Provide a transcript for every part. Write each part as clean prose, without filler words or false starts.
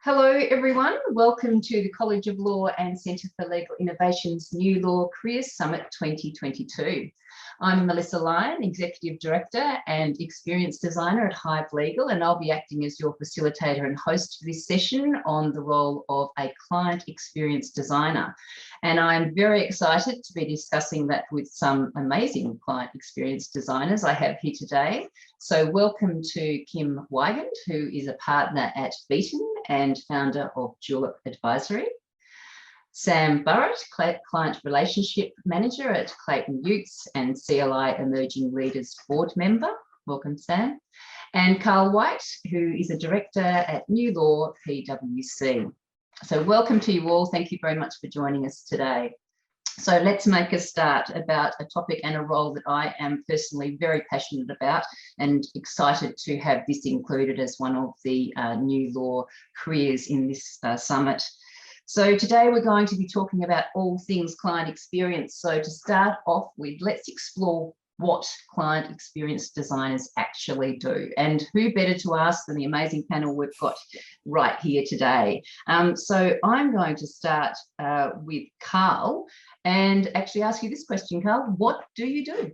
Hello, everyone. Welcome to the College of Law and Centre for Legal Innovation's New Law Careers Summit 2022. I'm Melissa Lyon, Executive Director and Experience Designer at Hive Legal, and I'll be acting as your facilitator and host for this session on the role of a client experience designer. And I'm very excited to be discussing that with some amazing client experience designers I have here today. So welcome to Kim Wigand, who is a partner at Beaton and founder of Julep Advisory. Sam Burrett, Client Relationship Manager at Clayton Utz and CLI Emerging Leaders Board Member. Welcome, Sam. And Carl White, who is a Director at New Law PwC. So welcome to you all. Thank you very much for joining us today. So let's make a start about a topic and a role that I am personally very passionate about and excited to have this included as one of the new law careers in this summit. So today we're going to be talking about all things client experience. So to start off with, let's explore what client experience designers actually do, and who better to ask than the amazing panel we've got right here today. So I'm going to start with Carl and actually ask you this question, Carl. What do you do?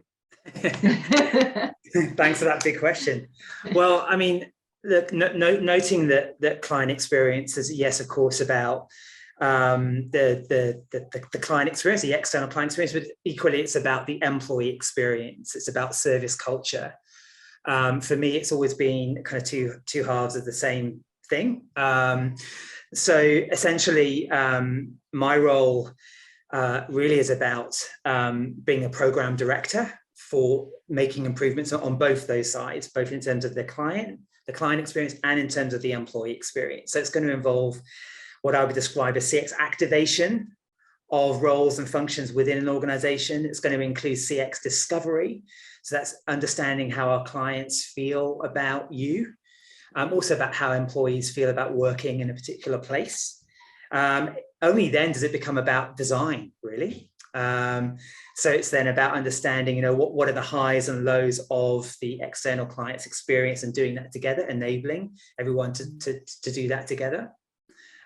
Thanks for that big question. Well, I mean, look, noting that client experience is, yes, of course, about the client experience, the external client experience, but equally it's about the employee experience. It's about service culture. For me, it's always been kind of two halves of the same thing. So essentially, my role really is about being a program director for making improvements on both those sides, both in terms of the client experience and in terms of the employee experience. So it's going to involve what I would describe as CX activation of roles and functions within an organization. It's going to include CX discovery. So that's understanding how our clients feel about you, also about how employees feel about working in a particular place. Only then does it become about design, really. So it's then about understanding, what are the highs and lows of the external client's experience and doing that together, enabling everyone to do that together.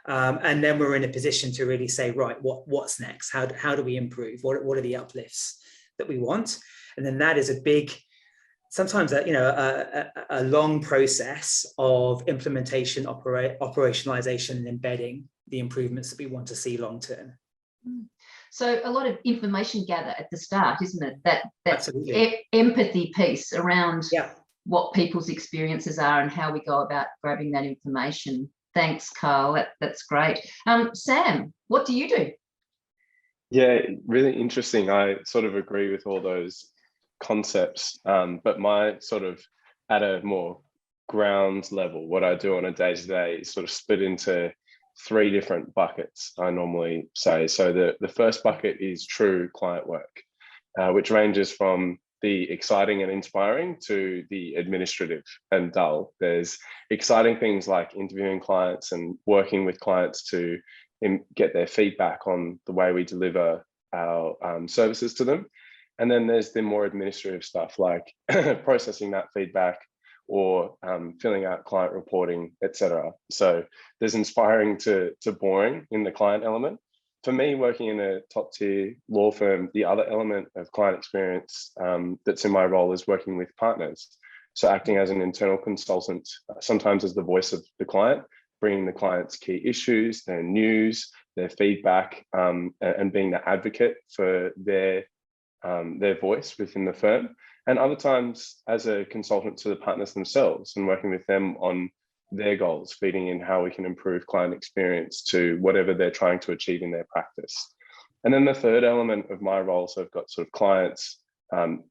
And then we're in a position to really say, right, what's next? How do we improve? What are the uplifts that we want? And then that is a big, sometimes a long process of implementation, operationalization, and embedding the improvements that we want to see long term. So a lot of information gather at the start, isn't it? That Absolutely. Empathy piece around Yeah. what people's experiences are and how we go about grabbing that information. Thanks, Carl. That's great. Sam, what do you do? Yeah, really interesting. I sort of agree with all those concepts, but my sort of at a more ground level, what I do on a day-to-day is sort of split into three different buckets, I normally say. So the first bucket is true client work, which ranges from the exciting and inspiring to the administrative and dull. There's exciting things like interviewing clients and working with clients to get their feedback on the way we deliver our services to them. And then there's the more administrative stuff like processing that feedback or filling out client reporting, etc. So there's inspiring to boring in the client element. For me, working in a top tier law firm, the other element of client experience that's in my role is working with partners. So acting as an internal consultant, sometimes as the voice of the client, bringing the client's key issues, their news, their feedback, and being the advocate for their voice within the firm. And other times as a consultant to the partners themselves and working with them on their goals, feeding in how we can improve client experience to whatever they're trying to achieve in their practice. And then the third element of my role, so I've got sort of clients,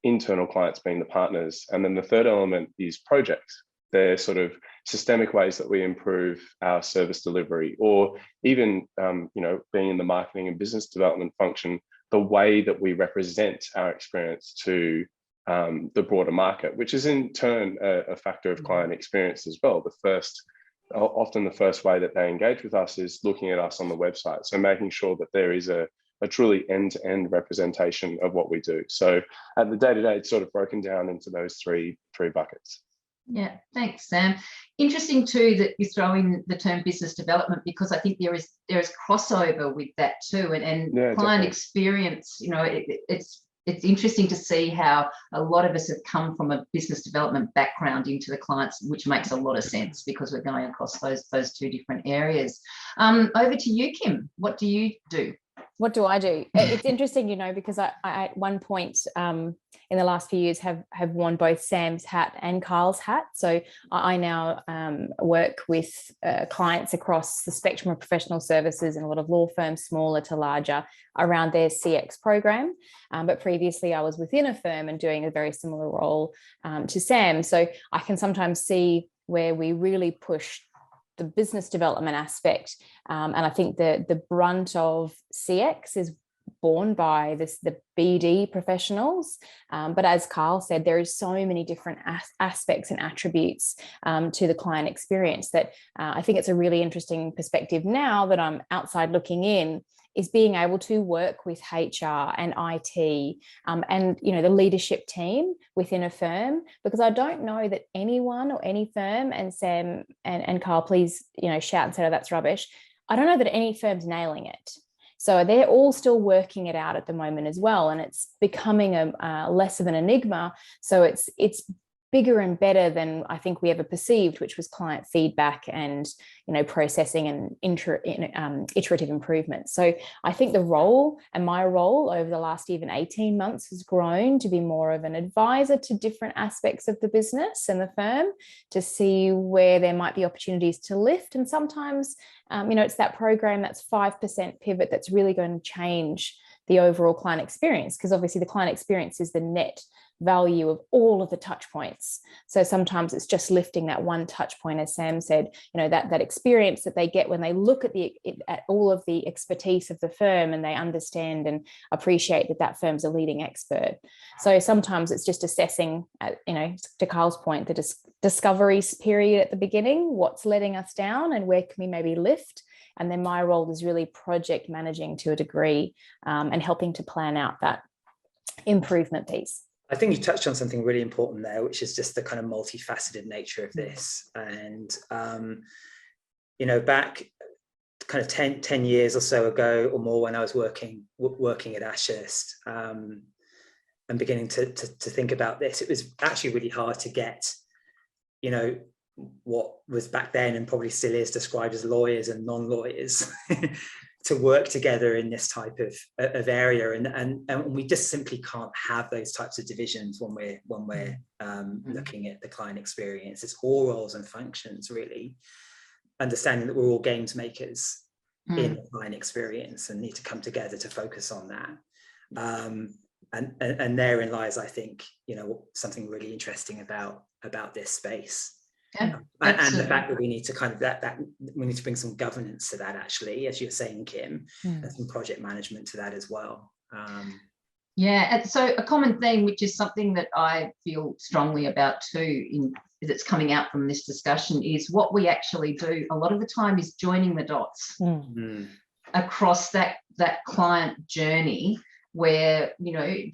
internal clients being the partners. And then the third element is projects. They're sort of systemic ways that we improve our service delivery, or even, being in the marketing and business development function, the way that we represent our experience to the broader market, which is in turn a factor of client experience as well. Often the first way that they engage with us is looking at us on the website. So making sure that there is a truly end-to-end representation of what we do. So at the day-to-day, it's sort of broken down into those three buckets. Yeah, thanks, Sam. Interesting too that you throw in the term business development, because I think there is crossover with that too, and Yeah, client definitely. experience. It's interesting to see how a lot of us have come from a business development background into the clients, which makes a lot of sense because we're going across those two different areas. Over to you, Kim. What do you do? What do I do? It's interesting, because I at one point in the last few years have worn both Sam's hat and Carl's hat. So I now work with clients across the spectrum of professional services and a lot of law firms, smaller to larger, around their CX program. But previously I was within a firm and doing a very similar role to Sam. So I can sometimes see where we really push the business development aspect. And I think the brunt of CX is borne by the BD professionals. But as Carl said, there is so many different aspects and attributes to the client experience that I think it's a really interesting perspective now that I'm outside looking in, is being able to work with HR and IT and the leadership team within a firm, because I don't know that anyone or any firm, and Sam and Carl, please shout and say, oh, that's rubbish. I don't know that any firm's nailing it. So they're all still working it out at the moment as well, and it's becoming a less of an enigma. So it's bigger and better than I think we ever perceived, which was client feedback and processing and iterative improvement. So I think the role and my role over the last even 18 months has grown to be more of an advisor to different aspects of the business and the firm to see where there might be opportunities to lift. And sometimes, it's that program, that's 5% pivot that's really going to change the overall client experience, because obviously the client experience is the net value of all of the touch points. So sometimes it's just lifting that one touch point, as Sam said, that experience that they get when they look at all of the expertise of the firm and they understand and appreciate that firm's a leading expert. So sometimes it's just assessing, to Carl's point, the discovery period at the beginning, what's letting us down and where can we maybe lift. And then my role is really project managing to a degree and helping to plan out that improvement piece. I think you touched on something really important there, which is just the kind of multifaceted nature of this. And, back kind of 10 years or so ago or more, when I was working at Ashurst and beginning to think about this, it was actually really hard to get, what was back then and probably still is described as lawyers and non-lawyers to work together in this type of area, and we just simply can't have those types of divisions when we're looking at the client experience. It's all roles and functions, really, understanding that we're all games makers in the client experience and need to come together to focus on that. And therein lies, I think, something really interesting about this space. Yeah, and the fact that we need to that we need to bring some governance to that, actually, as you're saying, Kim, and some project management to that as well. Yeah, and so a common theme, which is something that I feel strongly about too, that's coming out from this discussion, is what we actually do a lot of the time is joining the dots across that client journey, where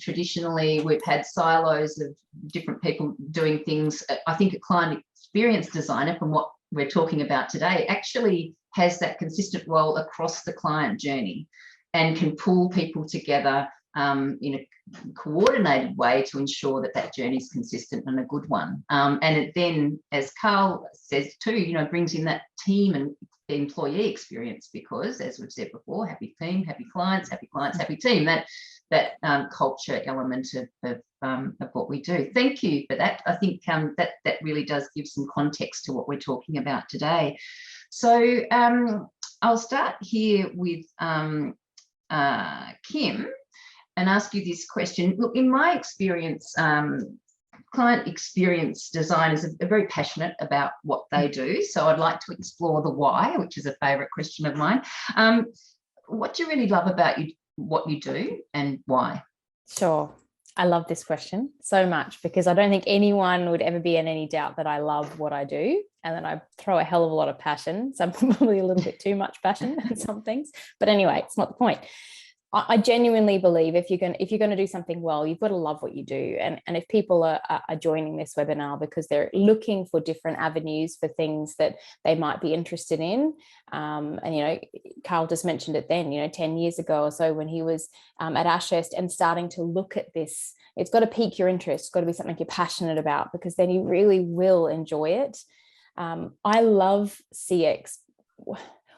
traditionally we've had silos of different people doing things. I think a client experience designer, from what we're talking about today, actually has that consistent role across the client journey and can pull people together in a coordinated way to ensure that journey is consistent and a good one. And it then, as Carl says too, brings in that team and employee experience, because, as we've said before, happy team, happy clients, happy team. That culture element of what we do. Thank you for that. I think that really does give some context to what we're talking about today. So I'll start here with Kim and ask you this question. Look, in my experience, client experience designers are very passionate about what they do. So I'd like to explore the why, which is a favourite question of mine. What do you really love about what you do and why? Sure. I love this question so much, because I don't think anyone would ever be in any doubt that I love what I do and that I throw a hell of a lot of passion. So I'm probably a little bit too much passion in some things. But anyway, it's not the point. I genuinely believe if you're going to do something well, you've got to love what you do. And if people are joining this webinar because they're looking for different avenues for things that they might be interested in, and you know, Carl just mentioned it then, you know, 10 years ago or so when he was at Ashurst and starting to look at this, it's got to pique your interest. It's got to be something you're passionate about, because then you really will enjoy it. I love CX.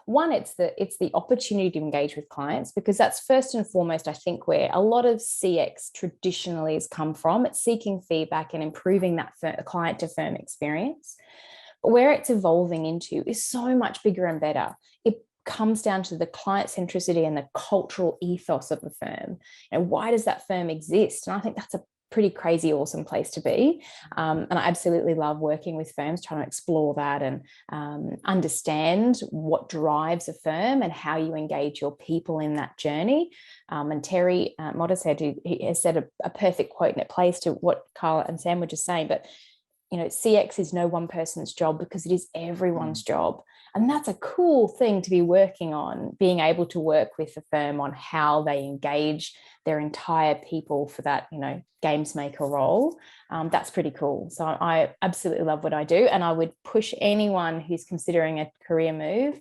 One, it's the opportunity to engage with clients, because that's first and foremost, I think, where a lot of CX traditionally has come from. It's seeking feedback and improving that client to firm experience. But where it's evolving into is so much bigger and better. It comes down to the client centricity and the cultural ethos of the firm. And why does that firm exist? And I think that's a pretty crazy, awesome place to be. And I absolutely love working with firms, trying to explore that and understand what drives a firm and how you engage your people in that journey. And Terry Motter he has said a perfect quote, and it plays to what Carl and Sam were just saying, but you know, CX is no one person's job, because it is everyone's job. And that's a cool thing to be working on, being able to work with the firm on how they engage their entire people for that, you know, games maker role. That's pretty cool. So I absolutely love what I do. And I would push anyone who's considering a career move,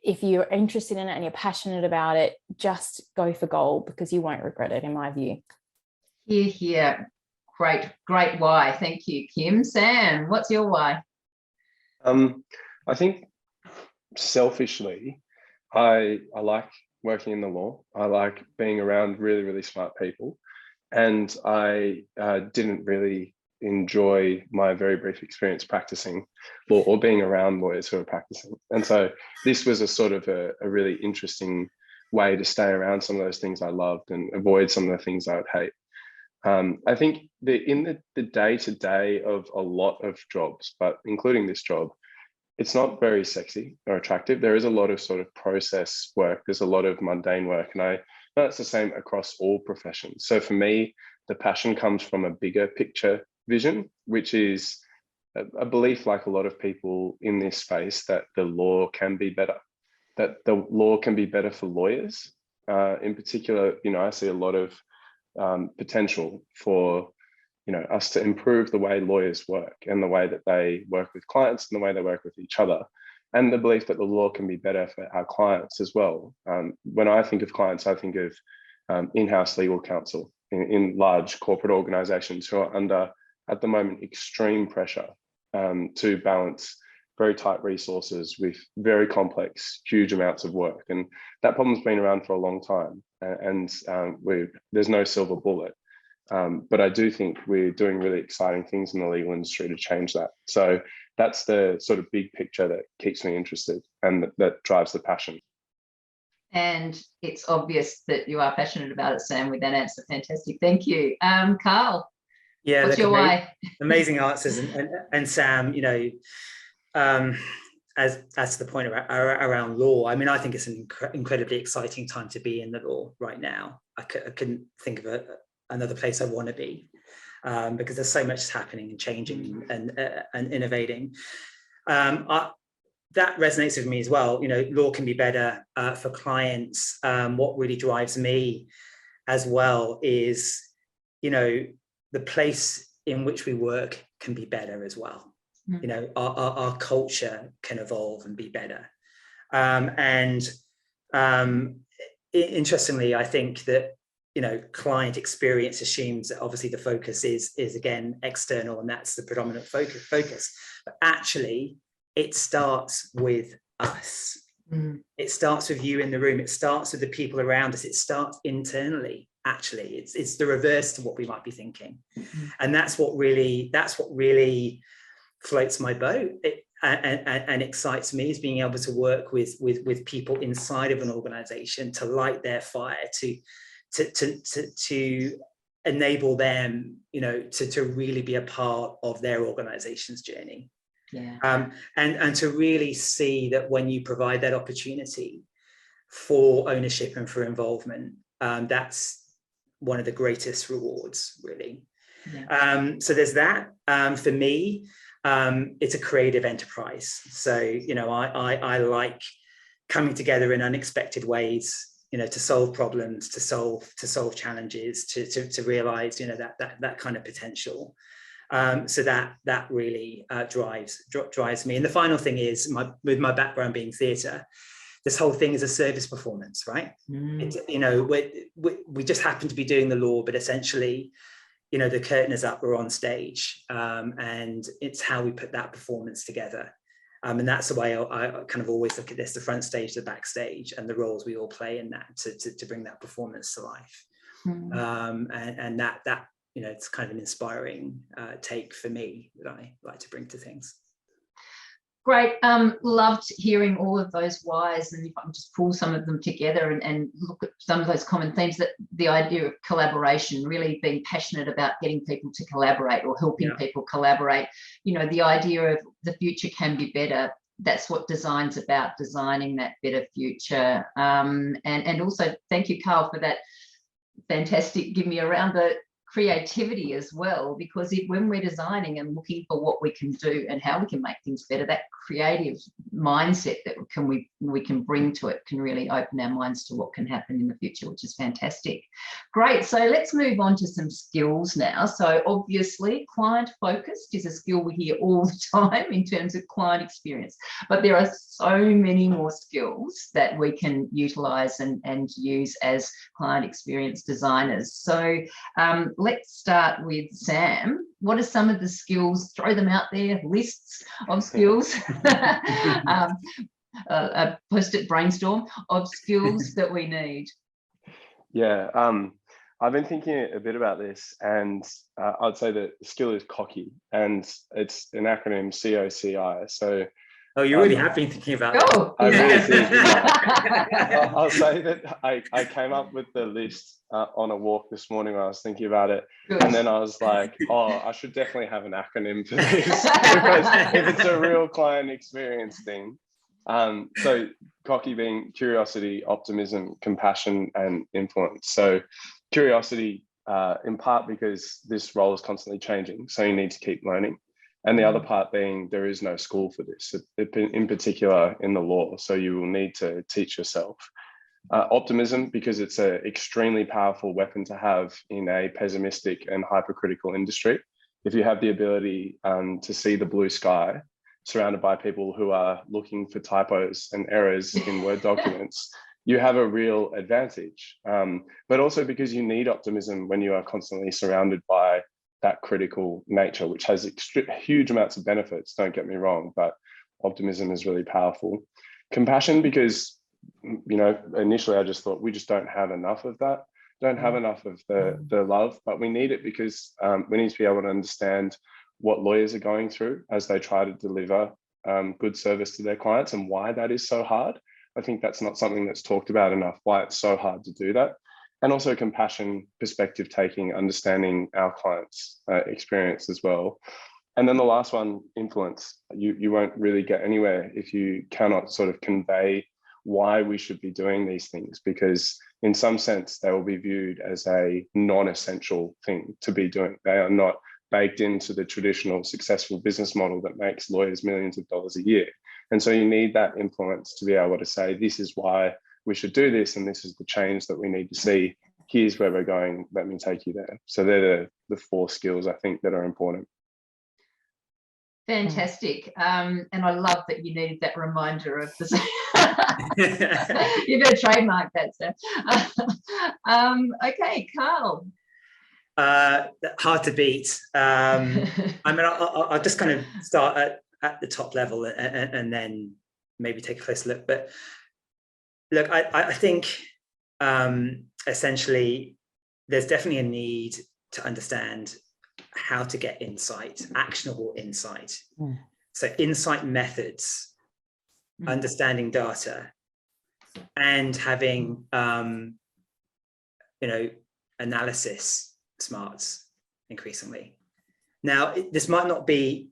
if you're interested in it and you're passionate about it, just go for gold, because you won't regret it, in my view. Here. Great why. Thank you, Kim. Sam, what's your why? I think selfishly, I like working in the law. I like being around really, really smart people. And I didn't really enjoy my very brief experience practicing law or being around lawyers who are practicing. And so this was a sort of a really interesting way to stay around some of those things I loved and avoid some of the things I would hate. I think in the day-to-day of a lot of jobs, but including this job, it's not very sexy or attractive. There is a lot of sort of process work. There's a lot of mundane work. And I know it's the same across all professions. So for me, the passion comes from a bigger picture vision, which is a belief, like a lot of people in this space, that the law can be better, that the law can be better for lawyers. In particular, you know, I see a lot of potential for, you know, us to improve the way lawyers work and the way that they work with clients and the way they work with each other, and the belief that the law can be better for our clients as well. When I think of clients, I think of in-house legal counsel in large corporate organizations who are under, at the moment, extreme pressure to balance very tight resources with very complex, huge amounts of work. And that problem's been around for a long time, and there's no silver bullet. But I do think we're doing really exciting things in the legal industry to change that. So that's the sort of big picture that keeps me interested and that drives the passion. And it's obvious that you are passionate about it, Sam, with that answer. Fantastic. Thank you. Carl, yeah, what's your why? Amazing answers. And Sam, you know, as to the point around law, I mean, I think it's an incredibly exciting time to be in the law right now. I couldn't think of another place I want to be, because there's so much happening and changing and innovating. That resonates with me as well. You know, law can be better for clients. What really drives me as well is, you know, the place in which we work can be better as well. You know, our culture can evolve and be better. Interestingly, I think that, you know, client experience assumes that obviously the focus is again external, and that's the predominant focus. But actually, it starts with us. It starts with you in the room. It starts with the people around us. It starts internally. Actually, it's the reverse to what we might be thinking, and that's what really floats my boat and excites me, is being able to work with people inside of an organization to light their fire, to enable them, you know, to really be a part of their organization's journey. Yeah. And to really see that when you provide that opportunity for ownership and for involvement, that's one of the greatest rewards, really. Yeah. So there's that. For me, it's a creative enterprise. So, you know, I like coming together in unexpected ways to solve problems, to solve challenges, to realize, that kind of potential. So that really drives me. And the final thing is, with my background being theatre, this whole thing is a service performance, right? We just happen to be doing the law, but essentially, the curtain is up, we're on stage, and it's how we put that performance together. And that's the way I kind of always look at this: the front stage, the backstage, and the roles we all play in that to bring that performance to life. And that it's kind of an inspiring take for me that I like to bring to things. Great. Loved hearing all of those whys, and if I can just pull some of them together and look at some of those common themes, that the idea of collaboration, really being passionate about getting people to collaborate or helping people collaborate. The idea of the future can be better. That's what design's about, designing that better future. And also thank you, Carl, for that fantastic give me around the creativity as well, because when we're designing and looking for what we can do and how we can make things better, that creative mindset that we can bring to it can really open our minds to what can happen in the future, which is fantastic. Great. So let's move on to some skills now. So obviously, client focused is a skill we hear all the time in terms of client experience, but there are so many more skills that we can utilize and use as client experience designers. So let's start with Sam. What are some of the skills? Throw them out there, lists of skills. A post-it brainstorm of skills that we need. Yeah, I've been thinking a bit about this, and I'd say that the skill is cocky, and it's an acronym COCI. So, you really have been thinking about that. Oh, I really did, yeah. I'll say that I came up with the list on a walk this morning when I was thinking about it. Good. And then I was like, I should definitely have an acronym for this, because if it's a real client experience thing. So cocky being curiosity, optimism, compassion, and influence. So curiosity, in part because this role is constantly changing, so you need to keep learning. And the other part being there is no school for this, in particular in the law, so you will need to teach yourself. Optimism, because it's an extremely powerful weapon to have in a pessimistic and hypercritical industry. If you have the ability to see the blue sky surrounded by people who are looking for typos and errors in Word documents, you have a real advantage. But also because you need optimism when you are constantly surrounded by that critical nature, which has huge amounts of benefits, don't get me wrong, but optimism is really powerful. Compassion, because initially I just thought we just don't have enough of that, don't have enough of the love, but we need it because we need to be able to understand what lawyers are going through as they try to deliver good service to their clients, and why that is so hard. I think that's not something that's talked about enough, why it's so hard to do that. And also compassion, perspective taking, understanding our clients' experience as well. And then the last one, influence. You won't really get anywhere if you cannot sort of convey why we should be doing these things, because in some sense they will be viewed as a non-essential thing to be doing. They are not baked into the traditional successful business model that makes lawyers millions of dollars a year. And so you need that influence to be able to say, this is why we should do this, and this is the change that we need to see. Here's where we're going, let me take you there. So they're the 4 skills I think that are important. Fantastic. And I love that you needed that reminder of the you're going to trademark that, sir. Okay, Carl. Hard to beat. I mean, I'll just kind of start at the top level and then maybe take a closer look. But look, I think essentially there's definitely a need to understand how to get insight, actionable insight. So insight methods, understanding data, and having analysis smarts increasingly. Now, this might not be,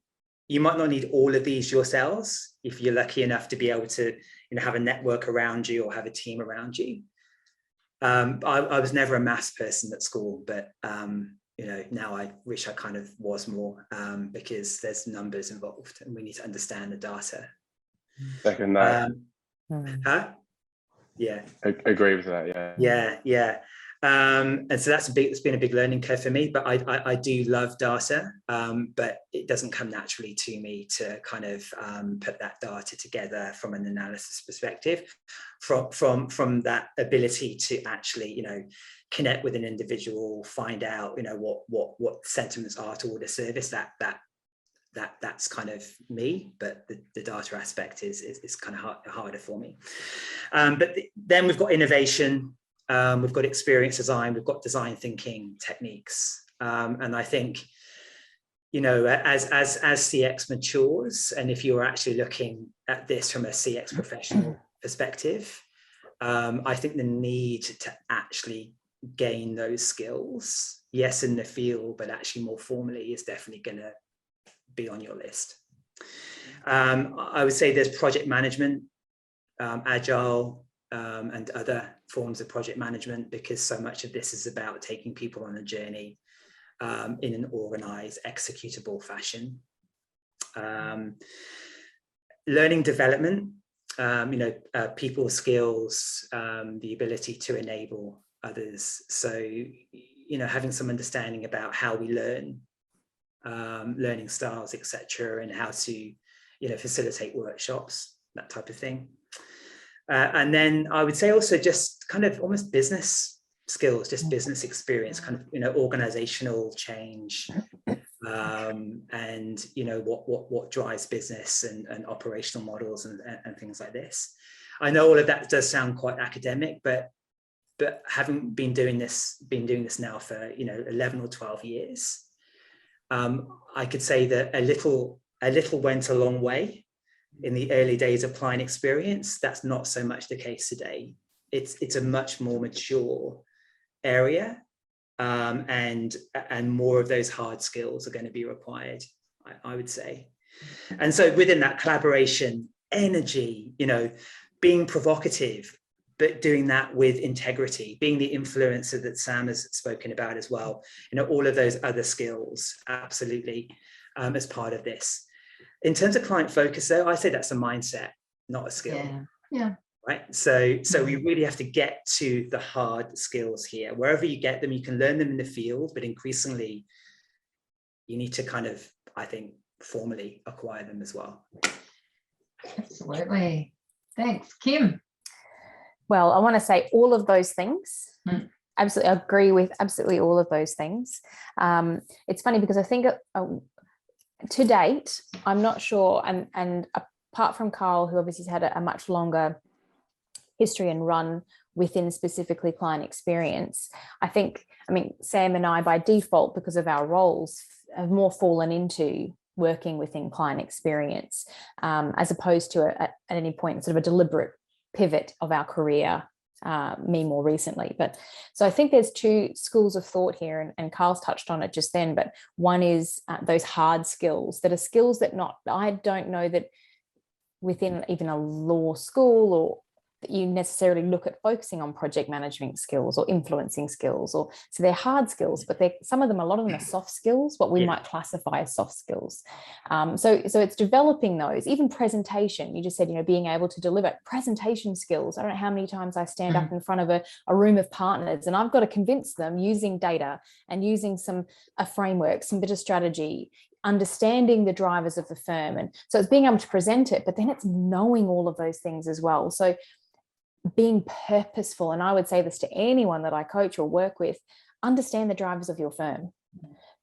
you might not need all of these yourselves if you're lucky enough to be able to have a network around you or have a team around you. I was never a maths person at school, but now I wish I kind of was more, because there's numbers involved and we need to understand the data. Second that. Huh? Yeah. Agree with that. Yeah. Yeah. And so it's been a big learning curve for me, but I do love data, but it doesn't come naturally to me to kind of put that data together from an analysis perspective, from that ability to actually, you know, connect with an individual, find out, you know, what sentiments are toward a service. That's kind of me, but the data aspect is kind of harder for me. Then we've got innovation. We've got experience design, we've got design thinking techniques. And I think, you know, as CX matures, and if you're actually looking at this from a CX professional perspective, I think the need to actually gain those skills, yes, in the field, but actually more formally, is definitely going to be on your list. I would say there's project management, agile, and other forms of project management, because so much of this is about taking people on a journey in an organized, executable fashion. Learning development, you know, people skills, the ability to enable others. So, you know, having some understanding about how we learn, learning styles, etc., and how to, you know, facilitate workshops, that type of thing. And then I would say also just kind of almost business skills, just business experience, kind of, you know, organizational change, and, you know, what drives business and operational models and things like this. I know all of that does sound quite academic, but having been doing this now for, you know, 11 or 12 years, I could say that a little went a long way. In the early days of client experience, that's not so much the case today. It's a much more mature area, and more of those hard skills are going to be required, I would say. And so within that, collaboration, energy, you know, being provocative, but doing that with integrity, being the influencer that Sam has spoken about as well, you know, all of those other skills, absolutely, as part of this. In terms of client focus, though, I say that's a mindset, not a skill. Yeah. Right. So we really have to get to the hard skills here. Wherever you get them, you can learn them in the field, but increasingly, you need to kind of, I think, formally acquire them as well. Absolutely. Thanks, Kim. Well, I want to say all of those things. Absolutely, I agree with absolutely all of those things. It's funny because I think to date, I'm not sure, and apart from Carl, who obviously has had a much longer history and run within specifically client experience, I mean, Sam and I, by default, because of our roles, have more fallen into working within client experience, as opposed to at any point sort of a deliberate pivot of our career, me more recently. But so I think there's two schools of thought here, and Carl's touched on it just then, but one is those hard skills that are skills that I don't know that within even a law school or that you necessarily look at focusing on project management skills or influencing skills, or so they're hard skills, but a lot of them are soft skills, what we might classify as soft skills. So it's developing those. Even presentation, you just said, you know, being able to deliver presentation skills. I don't know how many times I stand up in front of a room of partners and I've got to convince them using data and using a framework, some bit of strategy, understanding the drivers of the firm. And so it's being able to present it, but then it's knowing all of those things as well. So being purposeful, and I would say this to anyone that I coach or work with, understand the drivers of your firm,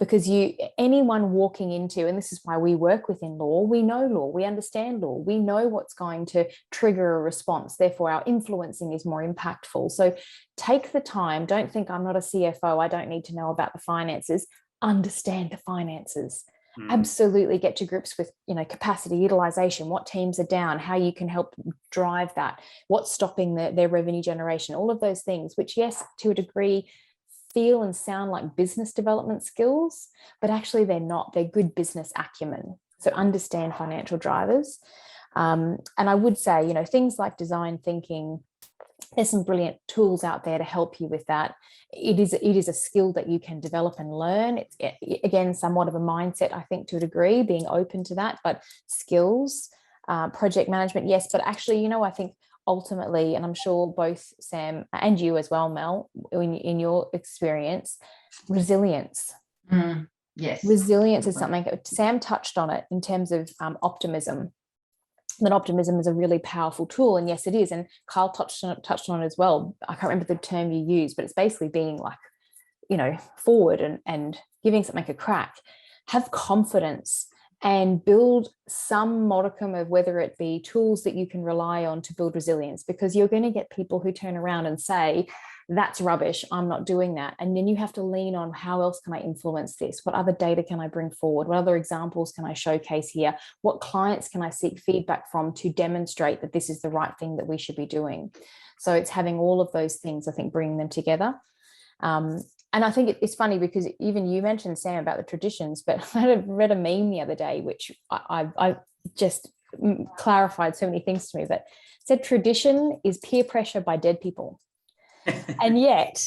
because anyone walking into, and this is why we work within law, we know law, we understand law, we know what's going to trigger a response, therefore our influencing is more impactful. So take the time, don't think I'm not a CFO, I don't need to know about the finances, understand the finances. Absolutely get to grips with, you know, capacity utilization, what teams are down, how you can help drive that, what's stopping their revenue generation, all of those things, which, yes, to a degree feel and sound like business development skills, but actually they're not. They're good business acumen. So understand financial drivers. And I would say, you know, things like design thinking, there's some brilliant tools out there to help you with that. It is a skill that you can develop and learn. It's, again, somewhat of a mindset, I think, to a degree, being open to that, but skills, project management, yes, but actually, you know, I think ultimately, and I'm sure both Sam and you as well, Mel, in your experience, resilience. Yes. Resilience is something, Sam touched on it in terms of optimism. That optimism is a really powerful tool, and yes, it is. And Kyle touched on it as well. I can't remember the term you used, but it's basically being like, forward and giving something a crack. Have confidence and build some modicum of, whether it be tools that you can rely on to build resilience, because you're going to get people who turn around and say, that's rubbish, I'm not doing that. And then you have to lean on, how else can I influence this? What other data can I bring forward? What other examples can I showcase here? What clients can I seek feedback from to demonstrate that this is the right thing that we should be doing? So it's having all of those things, I think, bringing them together. And I think it's funny because even you mentioned, Sam, about the traditions, but I read a meme the other day, which I just clarified so many things to me, but said tradition is peer pressure by dead people. And yet,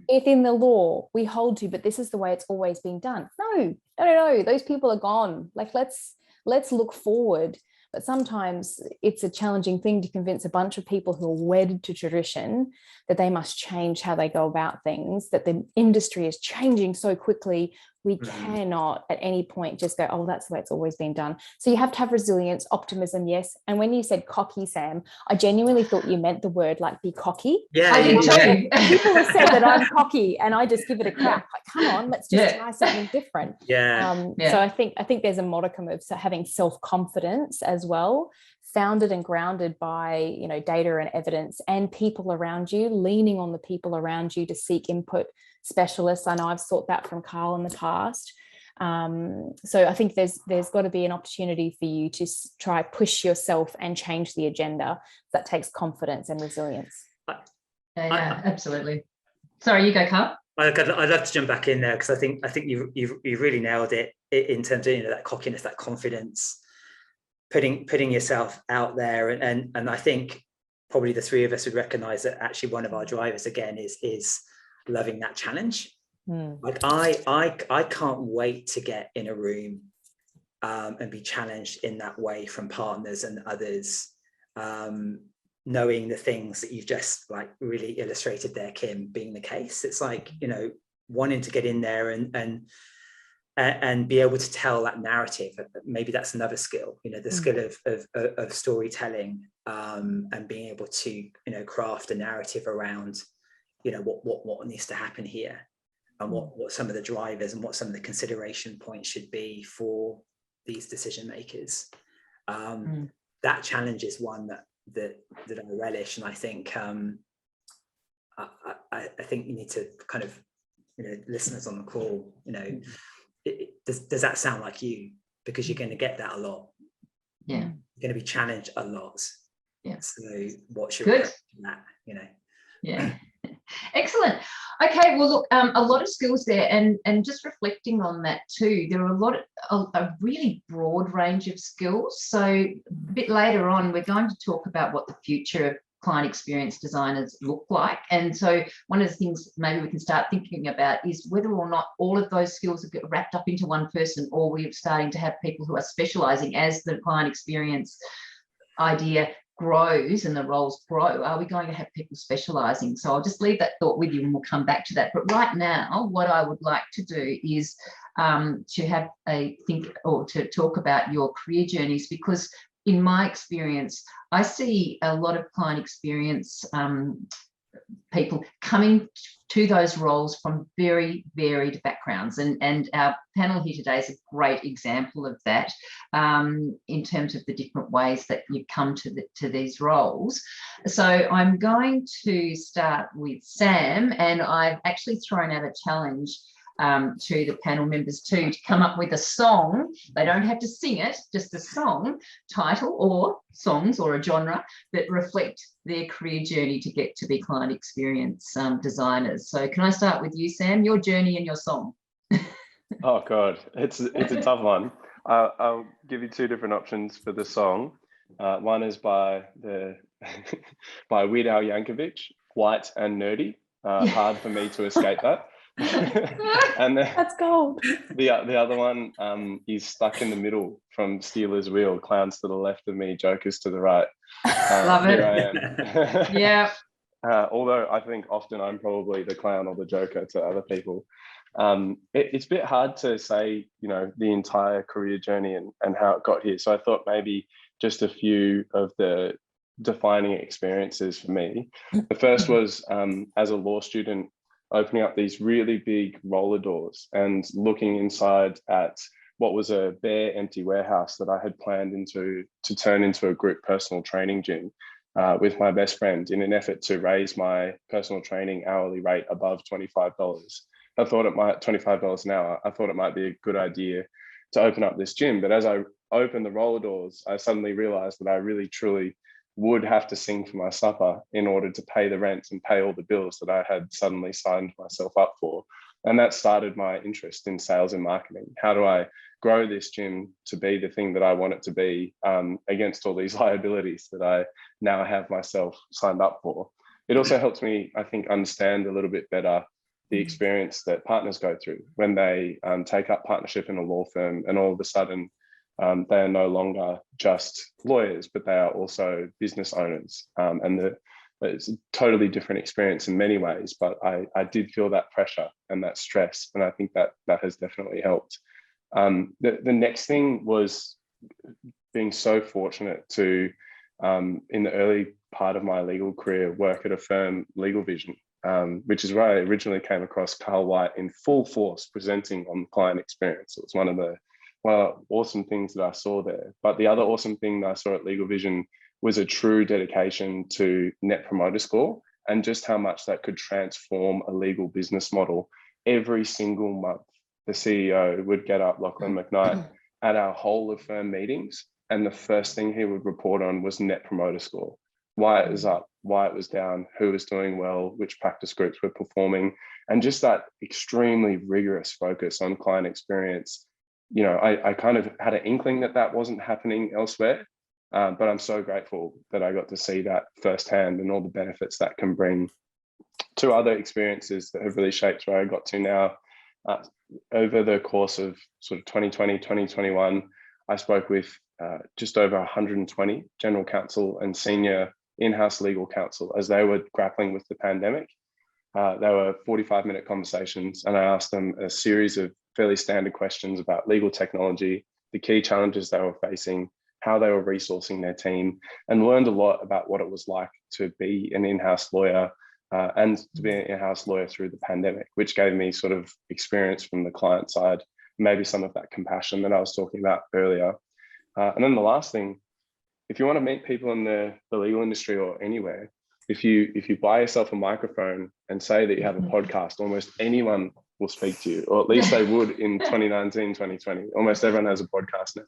if in the law we hold to, but this is the way it's always been done. No, those people are gone. Like, let's look forward. But sometimes it's a challenging thing to convince a bunch of people who are wedded to tradition that they must change how they go about things, that the industry is changing so quickly. We cannot at any point just go, oh, that's the way it's always been done. So you have to have resilience, optimism, yes. And when you said cocky, Sam, I genuinely thought you meant the word like be cocky. Yeah, I did too. People have said that I'm cocky and I just give it a crack. Like, come on, let's just try something different. So I think there's a modicum of having self-confidence as well, founded and grounded by data and evidence, and people around you, leaning on the people around you to seek input, specialists. I know I've sought that from Carl in the past. So I think there's got to be an opportunity for you to try push yourself and change the agenda. That takes confidence and resilience. Yeah, absolutely. Sorry, you go, Carl. I'd love to jump back in there, because I think you've really nailed it in terms of that cockiness, that confidence, putting yourself out there, and I think probably the three of us would recognise that actually one of our drivers again is loving that challenge. Like I can't wait to get in a room and be challenged in that way from partners and others, knowing the things that you've just like really illustrated there, Kim, being the case. It's like, wanting to get in there and be able to tell that narrative. Maybe that's another skill, the skill of storytelling, and being able to craft a narrative around what needs to happen here, and what some of the drivers and what some of the consideration points should be for these decision makers. That challenge is one that I relish, and I think I think you need to kind of listeners on the call, does that sound like you? Because you're going to get that a lot. Yeah, you're going to be challenged a lot. Yeah. So what's your good that? Yeah. Excellent. Okay, well, look, a lot of skills there, and just reflecting on that too, there are a really broad range of skills. So a bit later on, we're going to talk about what the future of client experience designers look like. And so one of the things maybe we can start thinking about is whether or not all of those skills get wrapped up into one person, or we're starting to have people who are specializing as the client experience idea grows and the roles grow. Are we going to have people specializing? So I'll just leave that thought with you and we'll come back to that. But right now, what I would like to do is to have a think, or to talk about your career journeys, because in my experience, I see a lot of client experience people coming to those roles from very varied backgrounds, and our panel here today is a great example of that, in terms of the different ways that you've come to these roles. So I'm going to start with Sam, and I've actually thrown out a challenge to the panel members too, to come up with a song. They don't have to sing it, just a song title or songs or a genre that reflect their career journey to get to be client experience designers. So can I start with you, Sam, your journey and your song? Oh God, it's a tough one. I'll give you two different options for the song. One is by by Weird Al Yankovic, White and Nerdy. Hard for me to escape that. And then That's gold. the other one is Stuck in the Middle from Steelers Wheel. Clowns to the left of me, jokers to the right. Love it. Here I am. Yeah. Although I think often I'm probably the clown or the joker to other people. It's a bit hard to say, you know, the entire career journey and how it got here. So I thought maybe just a few of the defining experiences for me. The first was as a law student, opening up these really big roller doors and looking inside at what was a bare, empty warehouse that I had planned to turn into a group personal training gym with my best friend in an effort to raise my personal training hourly rate above $25. I thought it might, $25 an hour, I thought it might be a good idea to open up this gym. But as I opened the roller doors, I suddenly realized that I really, truly would have to sing for my supper in order to pay the rent and pay all the bills that I had suddenly signed myself up for. And that started my interest in sales and marketing. How do I grow this gym to be the thing that I want it to be against all these liabilities that I now have myself signed up for? It also helps me, I think, understand a little bit better the experience that partners go through when they take up partnership in a law firm, and all of a sudden they are no longer just lawyers, but they are also business owners. It's a totally different experience in many ways, but I did feel that pressure and that stress, and I think that has definitely helped. The next thing was being so fortunate to, in the early part of my legal career, work at a firm, Legal Vision, which is where I originally came across Carl White in full force presenting on client experience. It was one of the awesome things that I saw there. But the other awesome thing that I saw at Legal Vision was a true dedication to Net Promoter Score and just how much that could transform a legal business model. Every single month, the CEO would get up, Lachlan McKnight, at our whole of firm meetings, and the first thing he would report on was Net Promoter Score. Why it was up, why it was down, who was doing well, which practice groups were performing, and just that extremely rigorous focus on client experience. You know, I kind of had an inkling that wasn't happening elsewhere, but I'm so grateful that I got to see that firsthand and all the benefits that can bring to other experiences that have really shaped where I got to now. Over the course of sort of 2020, 2021, I spoke with just over 120 general counsel and senior in-house legal counsel as they were grappling with the pandemic. They were 45-minute conversations, and I asked them a series of fairly standard questions about legal technology, the key challenges they were facing, how they were resourcing their team, and learned a lot about what it was like to be an in-house lawyer and to be an in-house lawyer through the pandemic, which gave me sort of experience from the client side, maybe some of that compassion that I was talking about earlier. And then the last thing, if you want to meet people in the legal industry or anywhere, if you buy yourself a microphone and say that you have a podcast, almost anyone will speak to you, or at least they would in 2019, 2020. Almost everyone has a podcast now.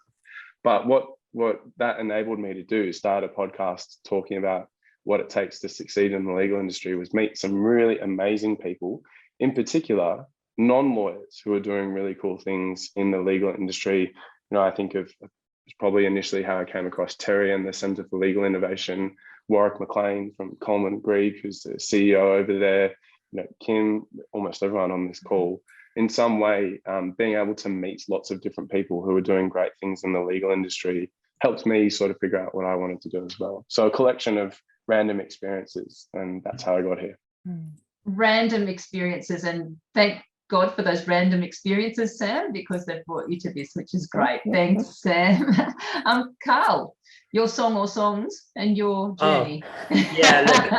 But what that enabled me to do is start a podcast talking about what it takes to succeed in the legal industry, was meet some really amazing people, in particular, non-lawyers who are doing really cool things in the legal industry. You know, I think of probably initially how I came across Terry and the Centre for Legal Innovation, Warwick McLean from Coleman Grieg, who's the CEO over there, you know, Kim, almost everyone on this call. In some way, being able to meet lots of different people who are doing great things in the legal industry helped me sort of figure out what I wanted to do as well. So a collection of random experiences, and that's how I got here. Random experiences, and thank God for those random experiences, Sam, because they've brought you to this, which is great. Thanks, Sam. Carl, your song or songs and your journey. Yeah, look,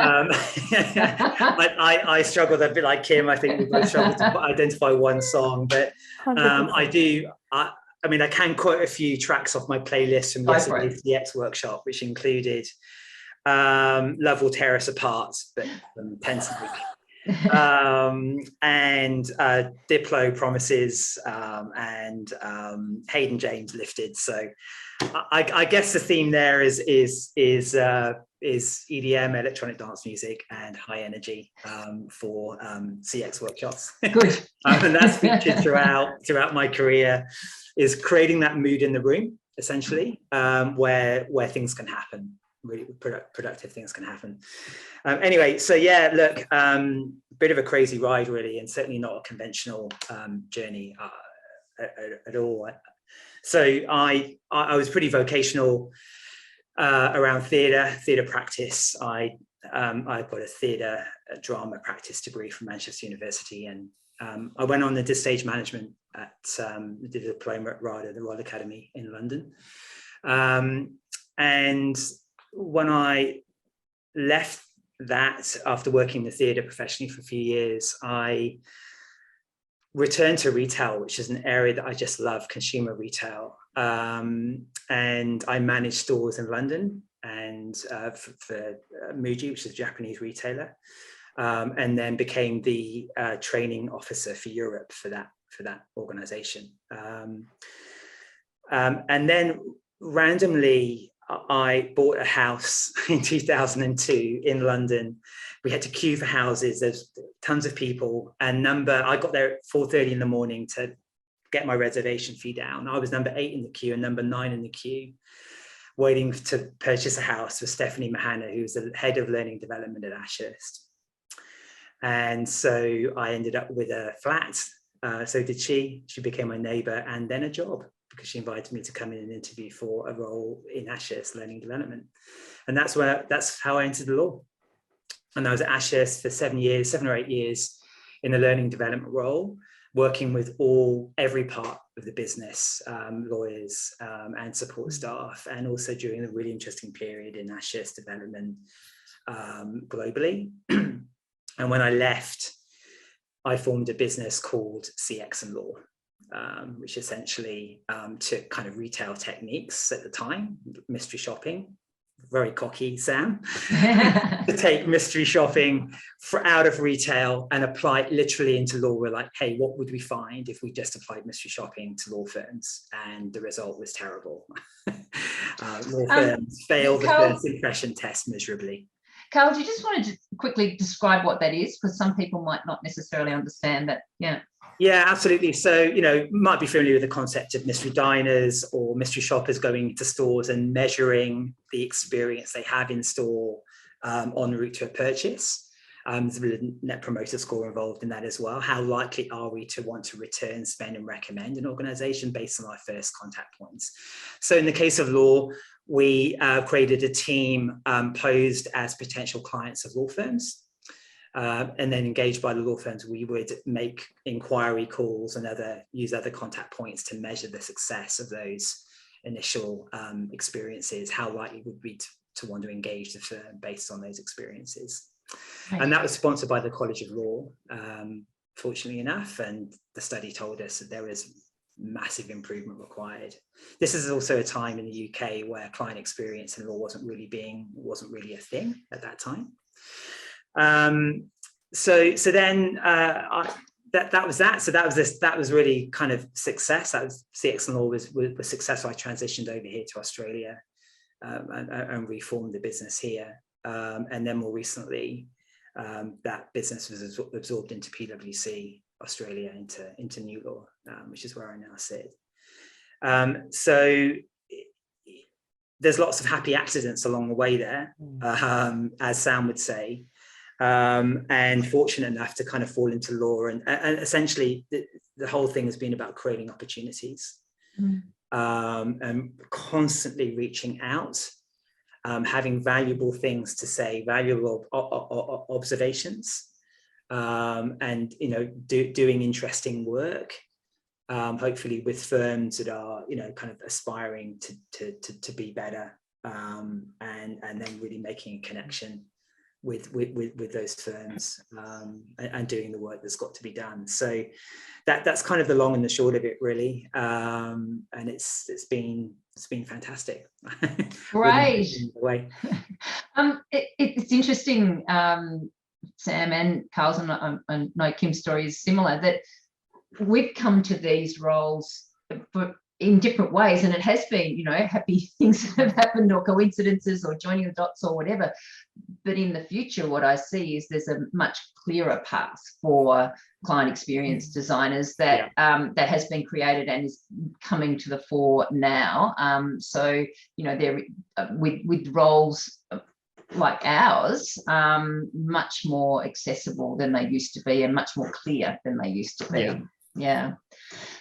I struggled a bit like Kim. I think we both struggled to identify one song, but I mean, I can quote a few tracks off my playlist from yesterday's CX workshop, which included Love Will Tear Us Apart, but Pensive. And Diplo Promises and Hayden James Lifted. So I guess the theme there is EDM, electronic dance music, and high energy for CX workshops. Good. And that's featured throughout my career, is creating that mood in the room, essentially, where things can happen, really productive things can happen. Anyway, so yeah, look, bit of a crazy ride really, and certainly not a conventional journey at all. So I was pretty vocational around theatre practice. I got a drama practice degree from Manchester University, and I went on the stage management at did a diploma at RADA, the Royal Academy in London. And when I left that after working in the theatre professionally for a few years, I returned to retail, which is an area that I just love, consumer retail. And I managed stores in London and for Muji, which is a Japanese retailer, and then became the training officer for Europe for that organization. And then randomly, I bought a house in 2002 in London. We had to queue for houses. There's tons of people, and I got there at 4:30 in the morning to get my reservation fee down. I was number 8 in the queue and number 9 in the queue, waiting to purchase a house with Stephanie Mahana, who's the head of learning development at Ashurst. And so I ended up with a flat. So did she. She became my neighbor, and then a job, because she invited me to come in and interview for a role in Ashurst learning development. And that's how I entered the law. And I was at Ashurst for 7 or 8 years in a learning development role, working with every part of the business, lawyers and support staff, and also during a really interesting period in Ashurst development globally. And when I left, I formed a business called CX and Law, which essentially took kind of retail techniques at the time, mystery shopping, very cocky, Sam, to take mystery shopping out of retail and apply it literally into law. We're like, hey, what would we find if we just applied mystery shopping to law firms? And the result was terrible. Law firms failed the first impression test miserably. Carl, do you just want to quickly describe what that is? Because some people might not necessarily understand that. Yeah. Yeah, absolutely. So, might be familiar with the concept of mystery diners or mystery shoppers going to stores and measuring the experience they have in store en route to a purchase. There's a bit of net promoter score involved in that as well. How likely are we to want to return, spend and recommend an organization based on our first contact points? So in the case of law, we created a team posed as potential clients of law firms. And then engaged by the law firms, we would make inquiry calls and use other contact points to measure the success of those initial experiences. How likely would we to want to engage the firm based on those experiences? Right. And that was sponsored by the College of Law, fortunately enough. And the study told us that there was massive improvement required. This is also a time in the UK where client experience in law wasn't really a thing at that time. So then that was that. So that was really kind of success. That was CX and Law was successful. I transitioned over here to Australia and reformed the business here. And then more recently, that business was absorbed into PwC Australia, into NewLaw, which is where I now sit. So there's lots of happy accidents along the way there, as Sam would say. And fortunate enough to kind of fall into law, and essentially the whole thing has been about creating opportunities, and constantly reaching out, having valuable things to say, valuable observations, and doing interesting work, hopefully with firms that are kind of aspiring to be better, and then really making a connection with those firms, and doing the work that's got to be done. So that's kind of the long and the short of it, really. And it's been Fantastic. Great. It's interesting, Sam and Carl's, and I know Kim's story is similar, that we've come to these roles for in different ways, and it has been, you know, happy things that have happened or coincidences or joining the dots or whatever. But in the future, what I see is there's a much clearer path for client experience designers that that has been created and is coming to the fore now. So, you know, there with roles like ours, much more accessible than they used to be, and much more clear than they used to be. Yeah.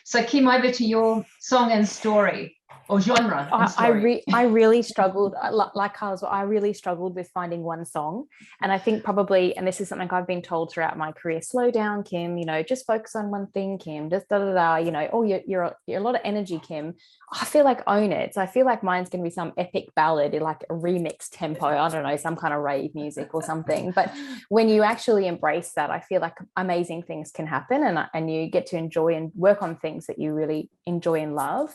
So Kim, over to your song and story, or genre. And story. I really struggled, like Carl, I really struggled with finding one song. And I think probably, and this is something I've been told throughout my career, slow down, Kim, you know, just focus on one thing, Kim, just you know, oh, you're a lot of energy, Kim. I feel like own it. So I feel like mine's going to be some epic ballad, like a remix tempo, I don't know, some kind of rave music or something. But when you actually embrace that, I feel like amazing things can happen, and you get to enjoy and work on things that you really enjoy and love.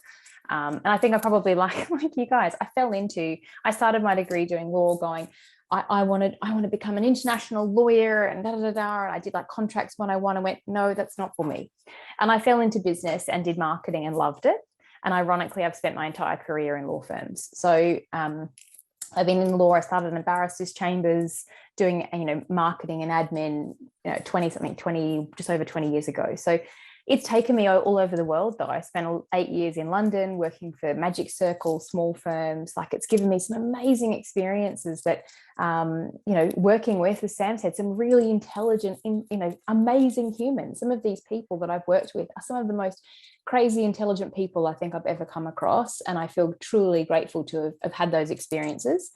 And I think I probably like you guys, I started my degree doing law going, I want to become an international lawyer and and I did like contracts 101. I went, no, that's not for me. And I fell into business and did marketing and loved it. And ironically, I've spent my entire career in law firms. So I've been in law. I started in barristers' chambers doing, you know, marketing and admin, you know, just over 20 years ago. So it's taken me all over the world, though. I spent 8 years in London working for Magic Circle, small firms. Like, it's given me some amazing experiences that, you know, working with, as Sam said, some really intelligent, you know, amazing humans. Some of these people that I've worked with are some of the most crazy, intelligent people I think I've ever come across. And I feel truly grateful to have had those experiences.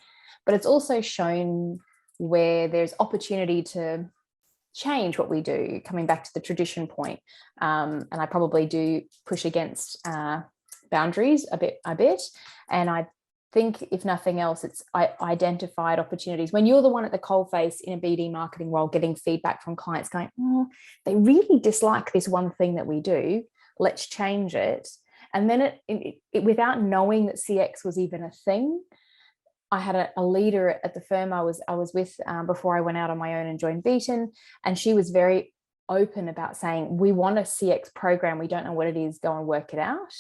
But it's also shown where there's opportunity to change what we do, coming back to the tradition point. And I probably do push against boundaries a bit. And I think, if nothing else, I identified opportunities. When you're the one at the coalface in a BD marketing role, getting feedback from clients going, oh, they really dislike this one thing that we do, let's change it. And then it without knowing that CX was even a thing, I had a leader at the firm I was with before I went out on my own and joined Beaton, and she was very open about saying, we want a CX program, we don't know what it is, go and work it out.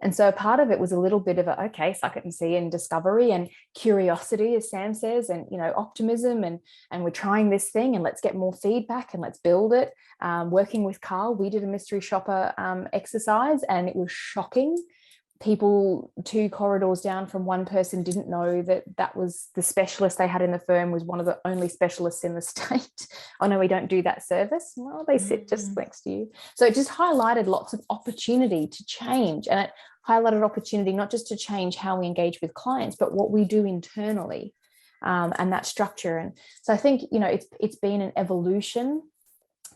And so part of it was a little bit of okay, suck it and see, and discovery and curiosity, as Sam says, and, you know, optimism, and we're trying this thing, and let's get more feedback and let's build it. Working with Carl, we did a mystery shopper exercise, and it was shocking. People 2 corridors down from one person didn't know that was the specialist they had in the firm was one of the only specialists in the state. Oh no, we don't do that service. Well, they sit just next to you. So it just highlighted lots of opportunity to change, and it highlighted opportunity not just to change how we engage with clients, but what we do internally, and that structure. And so I think, you know, it's been an evolution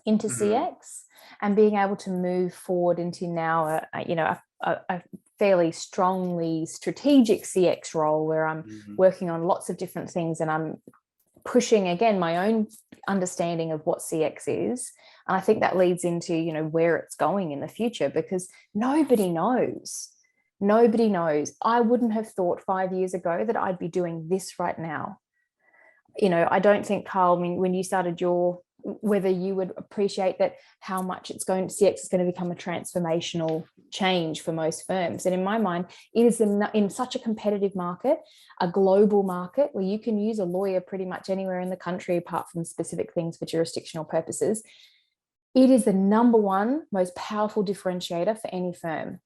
into CX, and being able to move forward into now a fairly strongly strategic CX role where I'm working on lots of different things, and I'm pushing, again, my own understanding of what CX is. And I think that leads into, you know, where it's going in the future, because nobody knows. I wouldn't have thought 5 years ago that I'd be doing this right now. You know, I don't think, Carl, I mean, when you started whether you would appreciate that, how much CX is going to become a transformational change for most firms. And in my mind, it is in such a competitive market, a global market, where you can use a lawyer pretty much anywhere in the country, apart from specific things for jurisdictional purposes. It is the number one most powerful differentiator for any firm,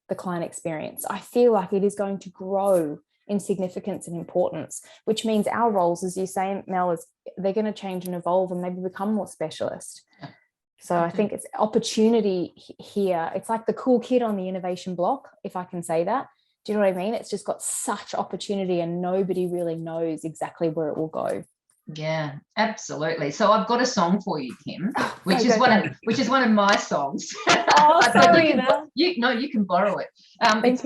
the client experience. I feel like it is going to grow in significance and importance, which means our roles, as you say, Mel, they're going to change and evolve and maybe become more specialist. Yeah. So I think it's opportunity here. It's like the cool kid on the innovation block, if I can say that. Do you know what I mean? It's just got such opportunity, and nobody really knows exactly where it will go. Yeah, absolutely. So I've got a song for you, Kim, which is one of my songs. Oh, sorry, you can borrow it. It's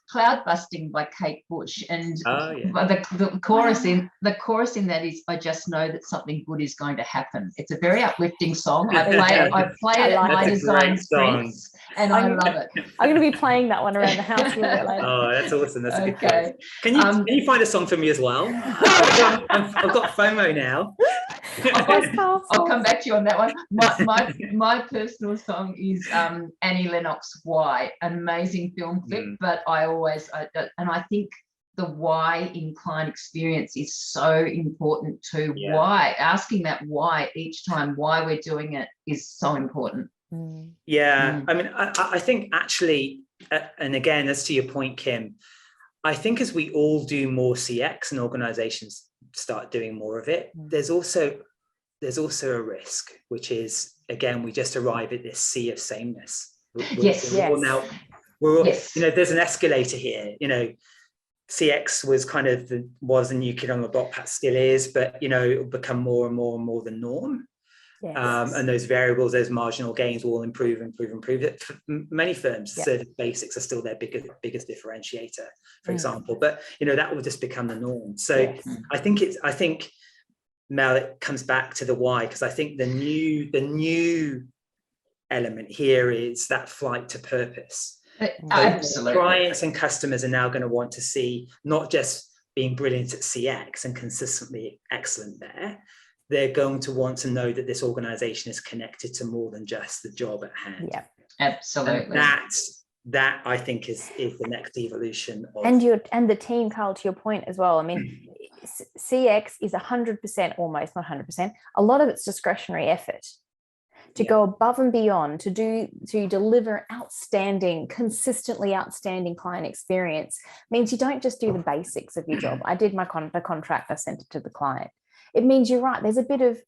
Cloud Busting by Kate Bush, and the chorus in that is, I just know that something good is going to happen. It's a very uplifting song. I play it at my design sprints, and I love it. I'm going to be playing that one around the house a little bit later. Oh, that's awesome. That's a good choice. Can you find a song for me as well? I've got FOMO now. I'll come back to you on that one. My personal song is Annie Lennox Why, an amazing film clip, but I think the why in client experience is so important too. Yeah. Why, asking that why each time, why we're doing it, is so important. Yeah, I mean, I think actually, and again, as to your point, Kim, I think as we all do more CX and organizations start doing more of it, there's also a risk, which is, again, we just arrive at this sea of sameness. We're all, you know, there's an escalator here, you know. CX was kind of was the new kid on the block, perhaps still is, but you know, it'll become more and more and more the norm. And those variables, those marginal gains will improve. For many firms, service basics are still their biggest differentiator, for example. But you know, that will just become the norm. So I think Mel, it comes back to the why, because I think the new element here is that flight to purpose. Absolutely. Clients and customers are now going to want to see not just being brilliant at CX and consistently excellent there. They're going to want to know that this organization is connected to more than just the job at hand. Yeah, absolutely. And that I think is the next evolution of, and the team, Carl, to your point as well. I mean, CX is 100%, almost, not 100%. A lot of it's discretionary effort to go above and beyond to deliver consistently outstanding client experience. Means you don't just do the basics of your job. I did the contract, I sent it to the client. It means, you're right, there's a bit of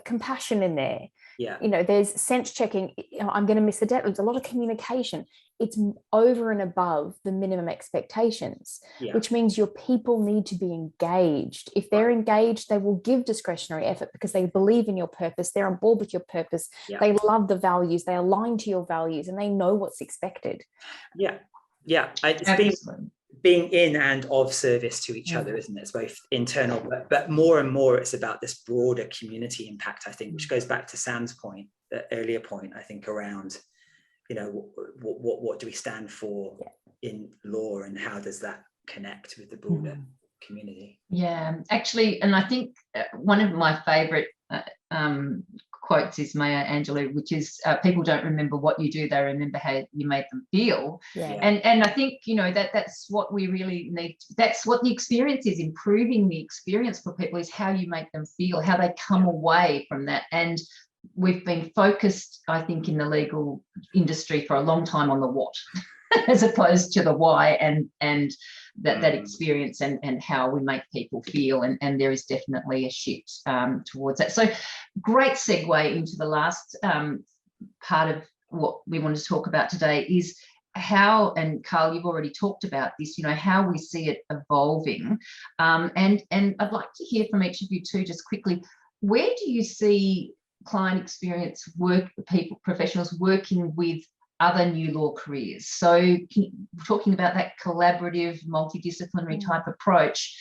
compassion in there. Yeah. You know, there's sense checking. I'm going to miss the deadline. There's a lot of communication. It's over and above the minimum expectations, which means your people need to be engaged. If they're engaged, they will give discretionary effort because they believe in your purpose. They're on board with your purpose. Yeah. They love the values. They align to your values, and they know what's expected. Yeah. It's being in and of service to each other, isn't it? It's both internal, but more and more it's about this broader community impact, I think, which goes back to Sam's point, the earlier point, I think, around, you know, what do we stand for in law, and how does that connect with the broader community? Yeah, actually, and I think one of my favorite quotes is Maya Angelou, which is people don't remember what you do, they remember how you made them feel. And I think, you know, that's what we really need. That's what the experience is. Improving the experience for people is how you make them feel, how they come away from that. And we've been focused, I think, in the legal industry for a long time on the what as opposed to the why, and that experience and how we make people feel, and there is definitely a shift towards that. So great segue into the last part of what we want to talk about today is how, and Carl, you've already talked about this, you know, how we see it evolving, and I'd like to hear from each of you too, just quickly, where do you see client experience professionals working with other new law careers? So talking about that collaborative, multidisciplinary type approach,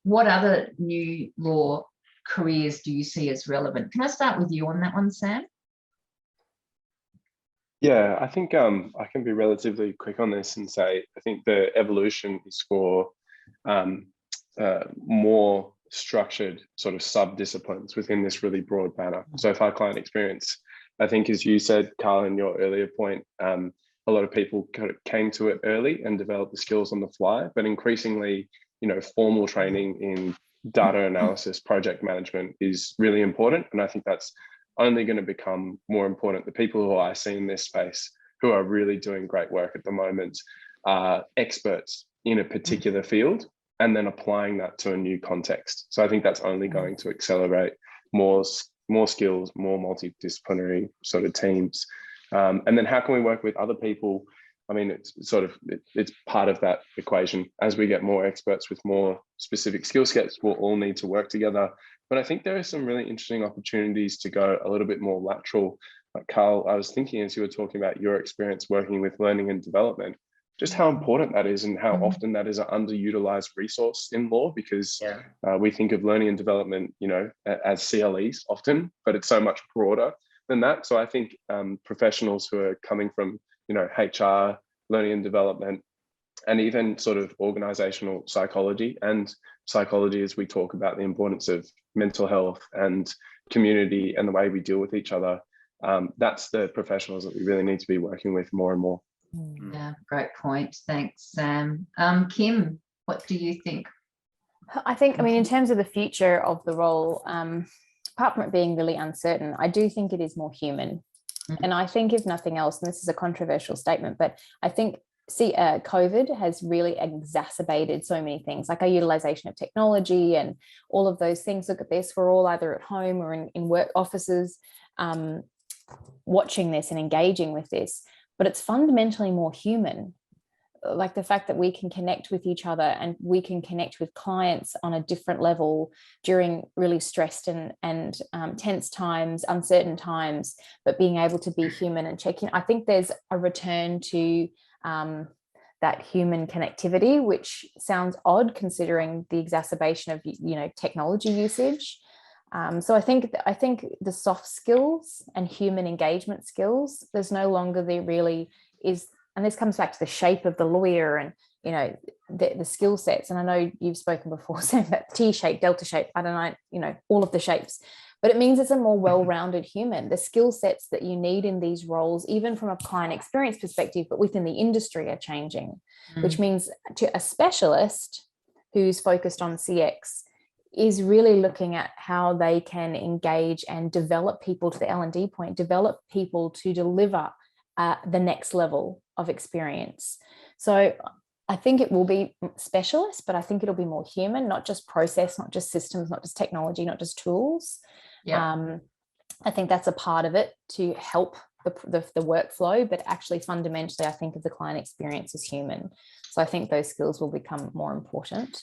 what other new law careers do you see as relevant? Can I start with you on that one, Sam? Yeah, I think I can be relatively quick on this and say, I think the evolution is for more structured sort of sub-disciplines within this really broad banner. So for our client experience, I think, as you said, Carl, in your earlier point, a lot of people kind of came to it early and developed the skills on the fly, but increasingly, you know, formal training in data analysis, project management is really important. And I think that's only going to become more important. The people who I see in this space who are really doing great work at the moment are experts in a particular field and then applying that to a new context. So I think that's only going to accelerate more skills, more multidisciplinary sort of teams. And then how can we work with other people? I mean, it's part of that equation. As we get more experts with more specific skill sets, we'll all need to work together. But I think there are some really interesting opportunities to go a little bit more lateral. Like Carl, I was thinking as you were talking about your experience working with learning and development, just how important that is and how often that is an underutilized resource in law, because we think of learning and development, you know, as CLEs often, but it's so much broader than that. So I think professionals who are coming from, you know, HR, learning and development, and even sort of organizational psychology and psychology, as we talk about the importance of mental health and community and the way we deal with each other. That's the professionals that we really need to be working with more and more. Yeah, great point. Thanks, Sam. Kim, what do you think? I think, I mean, in terms of the future of the role, apart from it being really uncertain, I do think it is more human. And I think, if nothing else, and this is a controversial statement, but I think COVID has really exacerbated so many things, like our utilization of technology and all of those things. Look at this, we're all either at home or in work offices watching this and engaging with this, but it's fundamentally more human. Like the fact that we can connect with each other and we can connect with clients on a different level during really stressed and tense times, uncertain times, but being able to be human and check in. I think there's a return to that human connectivity, which sounds odd considering the exacerbation of, you know, technology usage. So I think the soft skills and human engagement skills, there's no longer there really is. And this comes back to the shape of the lawyer and, you know, the skill sets. And I know you've spoken before, Sam, that T shape, delta shape, I don't know, you know, all of the shapes, but it means it's a more well-rounded human. The skill sets that you need in these roles, even from a client experience perspective, but within the industry, are changing, which means to a specialist who's focused on CX is really looking at how they can engage and develop people, to the L&D point, develop people to deliver the next level of experience. So I think it will be specialist, but I think it'll be more human, not just process, not just systems, not just technology, not just tools. Yeah. I think that's a part of it to help the workflow, but actually fundamentally, I think of the client experience as human. So I think those skills will become more important.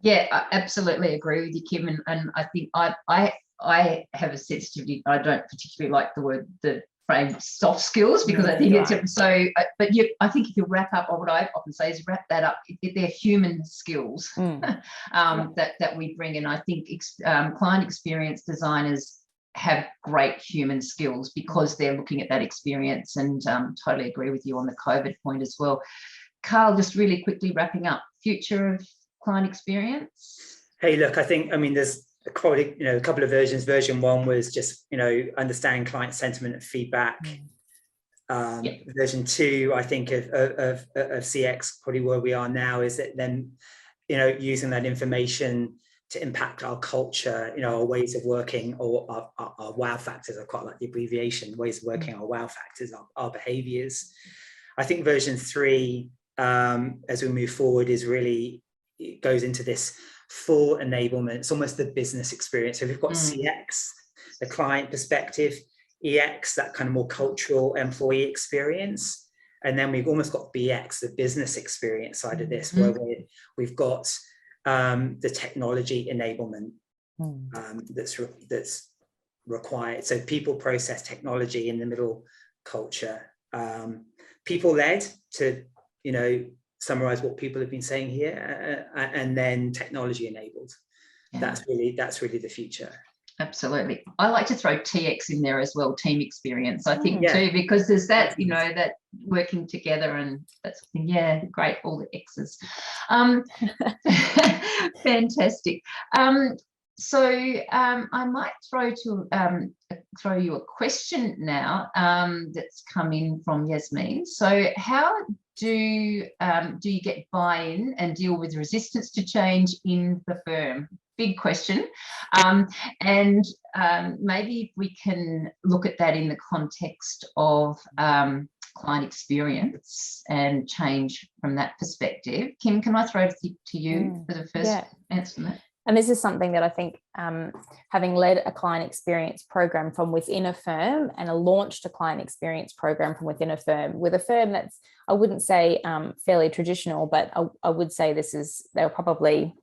Yeah, I absolutely agree with you, Kim. And I think I have a sensitivity. I don't particularly like the frame soft skills, because I think it's so, but I think if you wrap up, or what I often say is wrap that up, they're human skills that we bring in. I think client experience designers have great human skills because they're looking at that experience, and totally agree with you on the COVID point as well. Carl, just really quickly wrapping up, future of client experience. Hey, look, I mean, there's probably, you know, a couple of versions. Version 1 was just, you know, understanding client sentiment and feedback. Version 2, I think, of CX, probably where we are now, is that then, you know, using that information to impact our culture, you know, our ways of working, or our wow factors. I quite like the abbreviation, ways of working, our wow factors, our behaviors. I think version 3, as we move forward, is really, it goes into this full enablement. It's almost the business experience. So we've got CX, the client perspective, EX, that kind of more cultural employee experience. And then we've almost got BX, the business experience side of this, where we've got the technology enablement that's required. So people, process, technology in the middle, culture. People led, to, you know, summarize what people have been saying here, and then technology enabled. That's really the future. Absolutely. I like to throw TX in there as well, team experience, I think, too, because there's that, you know, that working together, and that's, great, all the X's. Fantastic. So I might throw you a question now that's come in from Yasmin. So how do you get buy-in and deal with resistance to change in the firm? Big question. And maybe if we can look at that in the context of client experience and change from that perspective. Kim, can I throw it to you for the first answer to that? And this is something that I think, having led a client experience program from within a firm and launched a client experience program from within a firm, with a firm that's, I wouldn't say fairly traditional, but I would say they're probably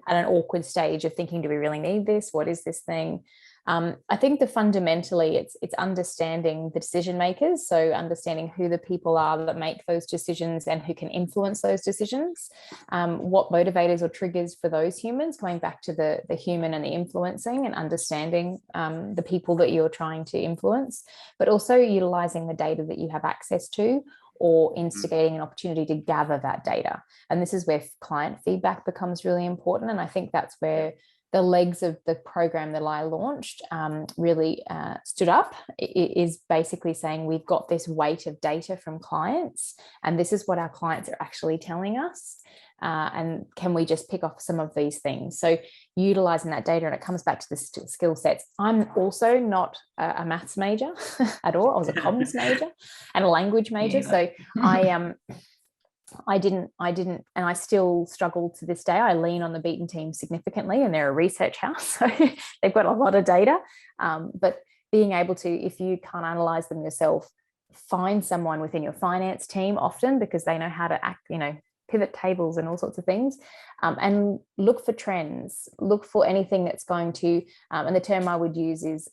at an awkward stage of thinking, do we really need this? What is this thing? I think fundamentally it's understanding the decision makers, so understanding who the people are that make those decisions and who can influence those decisions, what motivators or triggers for those humans, going back to the human and the influencing, and understanding the people that you're trying to influence, but also utilizing the data that you have access to. or instigating an opportunity to gather that data. And this is where client feedback becomes really important. And I think that's where the legs of the program that I launched really stood up. It is basically saying we've got this weight of data from clients, and this is what our clients are actually telling us. And can we just pick off some of these things? So utilizing that data, and it comes back to the skill sets. I'm also not a maths major at all. I was a comms major and a language major. So I didn't, and I still struggle to this day. I lean on the Beaton team significantly, and they're a research house, so they've got a lot of data. But being able to, if you can't analyze them yourself, find someone within your finance team often, because they know how to act, pivot tables and all sorts of things, and look for trends, look for anything that's going to, and the term I would use is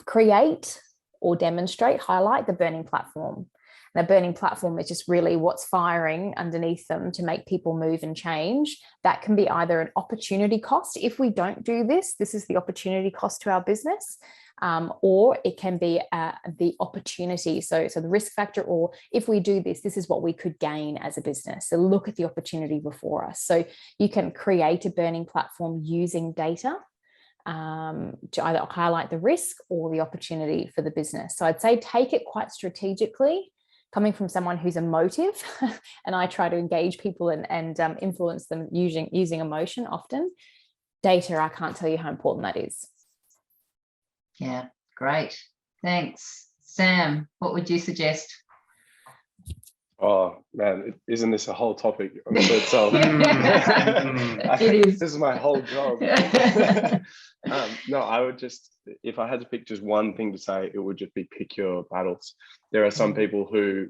create or demonstrate, highlight the burning platform. The burning platform is just really what's firing underneath them to make people move and change. That can be either an opportunity cost. If we don't do this, this is the opportunity cost to our business, or it can be the opportunity. So the risk factor, or if we do this, this is what we could gain as a business. So look at the opportunity before us. So you can create a burning platform using data to either highlight the risk or the opportunity for the business. So I'd say take it quite strategically. Coming from someone who's emotive, and I try to engage people and influence them using emotion often. Data, I can't tell you how important that is. Yeah, great. Thanks. Sam, what would you suggest? Oh man, isn't this a whole topic unto itself? It is. This is my whole job. No, I would just, if I had to pick just one thing to say, it would just be pick your battles. There are some people who,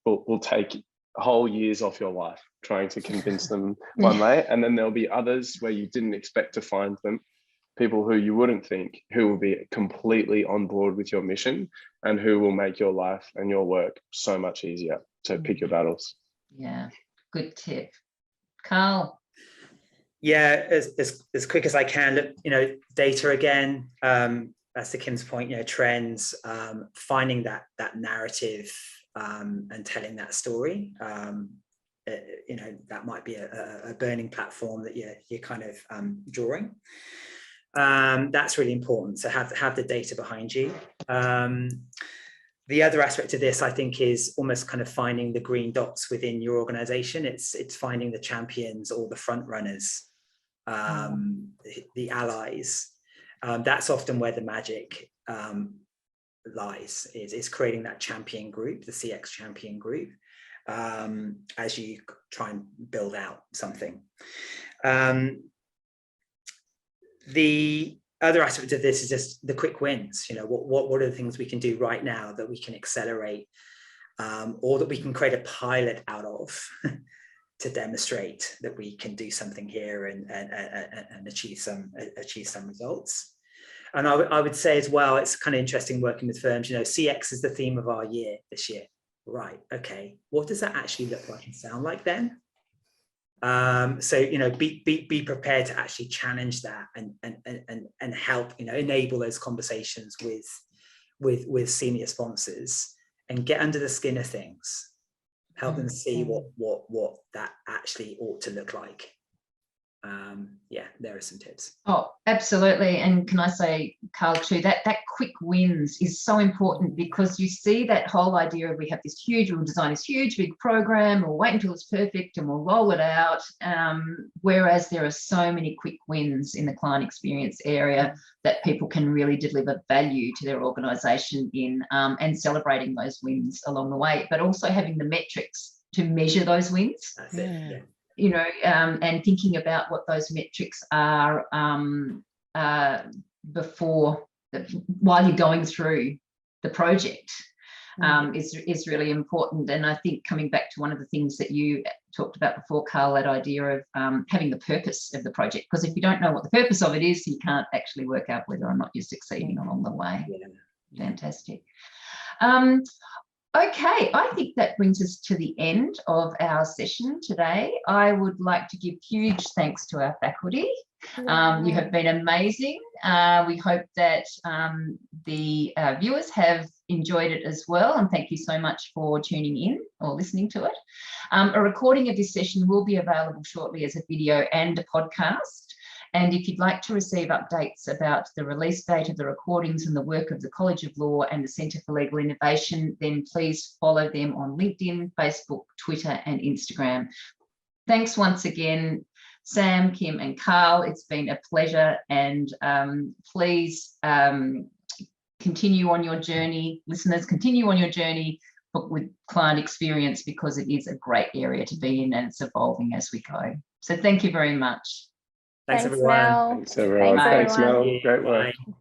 will take whole years off your life trying to convince them one way, and then there'll be others where you didn't expect to find them. People who you wouldn't think, who will be completely on board with your mission and who will make your life and your work so much easier. So pick your battles. Yeah, good tip. Carl. Yeah, as quick as I can, look, data again, that's to Kim's point, trends, finding that narrative and telling that story. That might be a burning platform that you're kind of drawing. That's really important. So have the data behind you. The other aspect of this, I think, is almost kind of finding the green dots within your organization. It's finding the champions or the front runners, the allies. That's often where the magic lies, is creating that champion group, the CX champion group, as you try and build out something. The other aspect of this is just the quick wins. What are the things we can do right now that we can accelerate, or that we can create a pilot out of to demonstrate that we can do something here and achieve some results. And I would say as well, it's kind of interesting working with firms. CX is the theme of our year this year. Right. Okay. What does that actually look like and sound like then? So be prepared to actually challenge that and help enable those conversations with senior sponsors and get under the skin of things, help them see what that actually ought to look like. There are some tips. Oh, absolutely. And can I say, Carl, too, that quick wins is so important, because you see that whole idea of we'll design this huge big program, we'll wait until it's perfect and we'll roll it out. Whereas there are so many quick wins in the client experience area that people can really deliver value to their organization in, and celebrating those wins along the way, but also having the metrics to measure those wins. That's it. Yeah. And thinking about what those metrics are while you're going through the project is really important. And I think coming back to one of the things that you talked about before, Carl, that idea of having the purpose of the project, because if you don't know what the purpose of it is, you can't actually work out whether or not you're succeeding along the way. Yeah. Fantastic. Okay, I think that brings us to the end of our session today. I would like to give huge thanks to our faculty. You have been amazing. We hope that the viewers have enjoyed it as well, and thank you so much for tuning in or listening to it. A recording of this session will be available shortly as a video and a podcast. And if you'd like to receive updates about the release date of the recordings and the work of the College of Law and the Centre for Legal Innovation, then please follow them on LinkedIn, Facebook, Twitter, and Instagram. Thanks once again, Sam, Kim, and Carl. It's been a pleasure, and please continue on your journey. Listeners, continue on your journey with client experience, because it is a great area to be in and it's evolving as we go. So thank you very much. Thanks, everyone. Mel. Thanks, everyone. Thanks, Thanks, everyone. Mel. Great work. Bye.